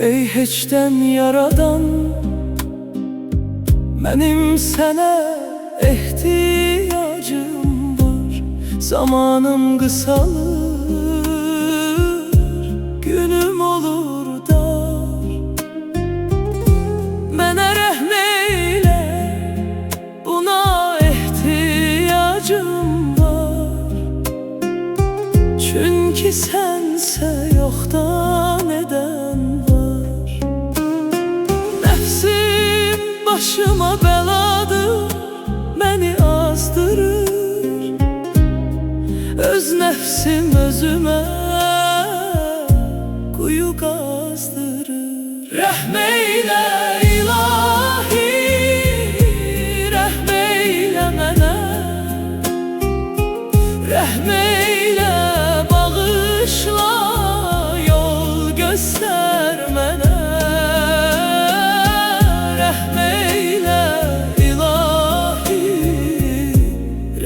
Ey heçten yaradan, benim sana ihtiyacım var. Zamanım kısalır, günüm olur dar. Mənə rəhm eyle, buna ihtiyacım var. Çünkü sense yoktan eden var. Nefsim başıma beladır, beni azdırır. Öz nefsim özüme kuyu kazdırır. Rəhm eyle ilahi, rəhm eyle mənə. Rəhm eyle, bağışla, yol göster mənə. Rəhm eyle ilahi,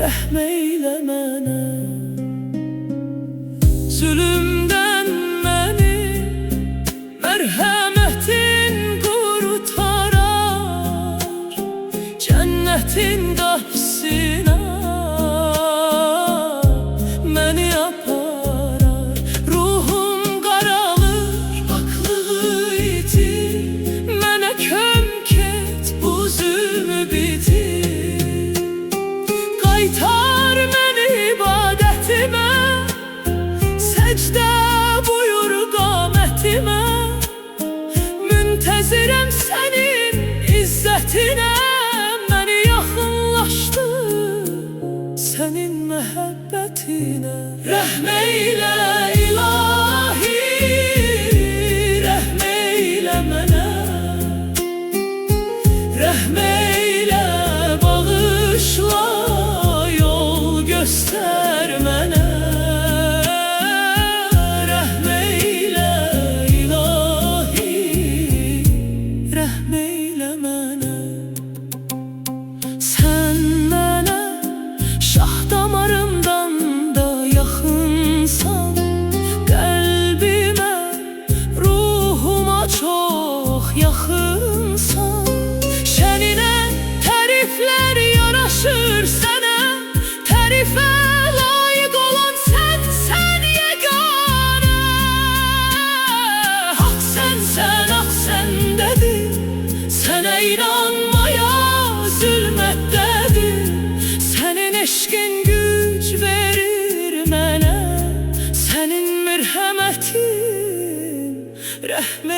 rəhm eyle mənə. Zulümden beni merhametin kurtarar. Cennetin kapısına beni aparar. Ruhum qaralır, aklığı itir. Mənə kömək et, bu zülmü bitir. Qaytar məni ibadətimə, səcdə buyur qamətimə. Müntəzirəm sənin izzətinə. Məni yaxınlaşdır sənin məhəbbətinə. Rəhm eylə ilahi, rəhm eylə mənə. Rəhm eylə, bağışla, yol göstər mənə. Rəhm eylə ilahi, rəhm eylə mənə. Sən mənə şah damarımdan da yaxınsan. Qəlbimə, ruhuma çox yaxınsan. Şəninə təriflər yaraşır sənə. Tərifə layiq olan sənsən yeganə. Haqq sənsən, haqq səndədir. Sənə inanmaya zülmətdədir. Sənin eşqin güc verir mənə. Sənin mərhəmətin rəhm